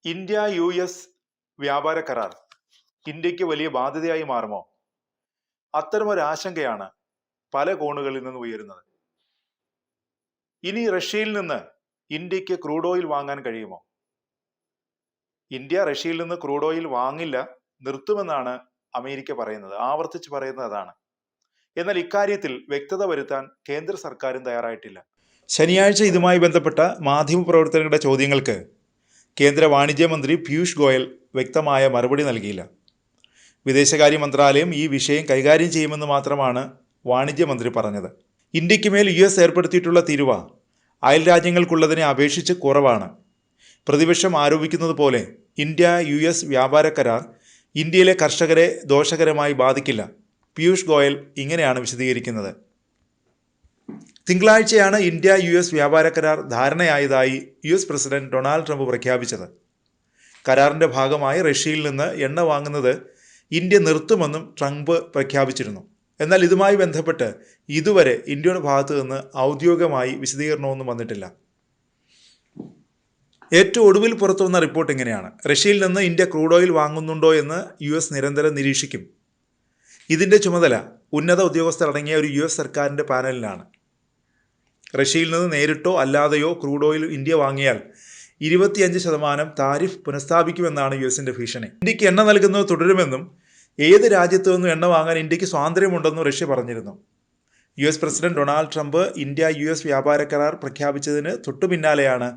India U S വ്യാപാര കരാർ ഇന്ത്യക്ക് വലിയ ബാധ്യതയായി മാറുമോ? അത്തരമൊരു ആശങ്കയാണ് പല കോണുകളിൽ നിന്ന് ഉയരുന്നത്. ഇനി റഷ്യയിൽ നിന്ന് ഇന്ത്യക്ക് ക്രൂഡ് ഓയിൽ വാങ്ങാൻ കഴിയുമോ? ഇന്ത്യ റഷ്യയിൽ നിന്ന് ക്രൂഡ് ഓയിൽ വാങ്ങില്ല, നിർത്തുമെന്നാണ് അമേരിക്ക പറയുന്നത്, ആവർത്തിച്ച് പറയുന്നത് അതാണ്. എന്നാൽ ഇക്കാര്യത്തിൽ വ്യക്തത വരുത്താൻ കേന്ദ്ര സർക്കാരും തയ്യാറായിട്ടില്ല. ശനിയാഴ്ച ഇതുമായി ബന്ധപ്പെട്ട മാധ്യമപ്രവർത്തകരുടെ ചോദ്യങ്ങൾക്ക് കേന്ദ്ര വാണിജ്യ മന്ത്രി പീയൂഷ് ഗോയൽ വ്യക്തമായ മറുപടി നൽകിയില്ല. വിദേശകാര്യ മന്ത്രാലയം ഈ വിഷയം കൈകാര്യം ചെയ്യുമെന്ന് മാത്രമാണ് വാണിജ്യമന്ത്രി പറഞ്ഞത്. ഇന്ത്യക്ക് മേൽ US ഏർപ്പെടുത്തിയിട്ടുള്ള തീരുവ അയൽ രാജ്യങ്ങൾക്കുള്ളതിനെ അപേക്ഷിച്ച് കുറവാണ്. പ്രതിപക്ഷം ആരോപിക്കുന്നത് പോലെ ഇന്ത്യ US വ്യാപാര കരാർ ഇന്ത്യയിലെ കർഷകരെ ദോഷകരമായി ബാധിക്കില്ല. പീയൂഷ് ഗോയൽ ഇങ്ങനെയാണ് വിശദീകരിക്കുന്നത്. തിങ്കളാഴ്ചയാണ് ഇന്ത്യ US വ്യാപാര കരാർ ധാരണയായതായി US പ്രസിഡന്റ് ഡൊണാൾഡ് ട്രംപ് പ്രഖ്യാപിച്ചത്. കരാറിന്റെ ഭാഗമായി റഷ്യയിൽ നിന്ന് എണ്ണ വാങ്ങുന്നത് ഇന്ത്യ നിർത്തുമെന്നും ട്രംപ് പ്രഖ്യാപിച്ചിരുന്നു. എന്നാൽ ഇതുമായി ബന്ധപ്പെട്ട് ഇതുവരെ ഇന്ത്യയുടെ ഭാഗത്തു നിന്ന് ഔദ്യോഗികമായി വിശദീകരണമൊന്നും വന്നിട്ടില്ല. ഏറ്റവും ഒടുവിൽ പുറത്തു വന്ന റിപ്പോർട്ട് ഇങ്ങനെയാണ്: റഷ്യയിൽ നിന്ന് ഇന്ത്യ ക്രൂഡ് ഓയിൽ വാങ്ങുന്നുണ്ടോ എന്ന് US നിരന്തരം നിരീക്ഷിക്കും. ഇതിന്റെ ചുമതല ഉന്നത ഉദ്യോഗസ്ഥരടങ്ങിയ ഒരു US സർക്കാരിന്റെ പാനലിനാണ്. റഷ്യയിൽ നിന്ന് നേരിട്ടോ അല്ലാതെയോ ക്രൂഡ് ഓയിൽ ഇന്ത്യ വാങ്ങിയാൽ 25% താരിഫ് പുനഃസ്ഥാപിക്കുമെന്നാണ് US ഭീഷണി. ഇന്ത്യക്ക് എണ്ണ നൽകുന്നത് തുടരുമെന്നും ഏത് രാജ്യത്തു നിന്നും എണ്ണ വാങ്ങാൻ ഇന്ത്യക്ക് സ്വാതന്ത്ര്യമുണ്ടെന്നും റഷ്യ പറഞ്ഞിരുന്നു. US president Donald Trump India US വ്യാപാര കരാർ പ്രഖ്യാപിച്ചതിന് തൊട്ടു പിന്നാലെയാണ്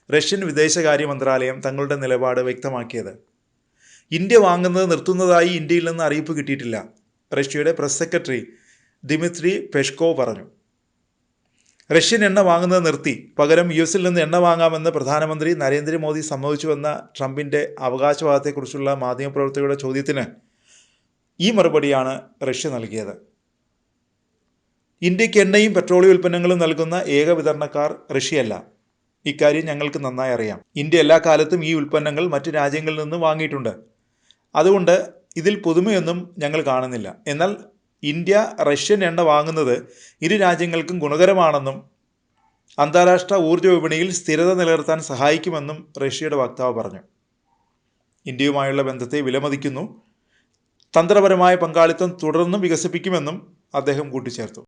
റഷ്യൻ വിദേശകാര്യ മന്ത്രാലയം തങ്ങളുടെ നിലപാട് വ്യക്തമാക്കിയത്. ഇന്ത്യ വാങ്ങുന്നത് നിർത്തുന്നതായി ഇന്ത്യയിൽ നിന്ന് അറിയിപ്പ് കിട്ടിയിട്ടില്ല, റഷ്യയുടെ പ്രസ് സെക്രട്ടറി ദിമിത്രി പെഷ്കോവ് പറഞ്ഞു. റഷ്യൻ എണ്ണ വാങ്ങുന്നത് നിർത്തി പകരം US നിന്ന് എണ്ണ വാങ്ങാമെന്ന് പ്രധാനമന്ത്രി നരേന്ദ്രമോദി സമ്മതിച്ചുവെന്ന ട്രംപിന്റെ അവകാശവാദത്തെക്കുറിച്ചുള്ള മാധ്യമപ്രവർത്തകരുടെ ചോദ്യത്തിന് ഈ മറുപടിയാണ് റഷ്യ നൽകിയത്. ഇന്ത്യക്ക് എണ്ണയും പെട്രോളിയം ഉൽപ്പന്നങ്ങളും നൽകുന്ന ഏക വിതരണക്കാർ റഷ്യയല്ല. ഇക്കാര്യം ഞങ്ങൾക്ക് നന്നായി അറിയാം. ഇന്ത്യ എല്ലാ കാലത്തും ഈ ഉൽപ്പന്നങ്ങൾ മറ്റു രാജ്യങ്ങളിൽ നിന്നും വാങ്ങിയിട്ടുണ്ട്. അതുകൊണ്ട് ഇതിൽ പുതുമയൊന്നും ഞങ്ങൾ കാണുന്നില്ല. എന്നാൽ ഇന്ത്യ റഷ്യൻ എണ്ണ വാങ്ങുന്നത് ഇരു രാജ്യങ്ങൾക്കും ഗുണകരമാണെന്നും അന്താരാഷ്ട്ര ഊർജ്ജ വിപണിയിൽ സ്ഥിരത നിലനിർത്താൻ സഹായിക്കുമെന്നും റഷ്യയുടെ വക്താവ് പറഞ്ഞു. ഇന്ത്യയുമായുള്ള ബന്ധത്തെ വിലമതിക്കുന്നു, തന്ത്രപരമായ പങ്കാളിത്തം തുടർന്നും വികസിപ്പിക്കുമെന്നും അദ്ദേഹം കൂട്ടിച്ചേർത്തു.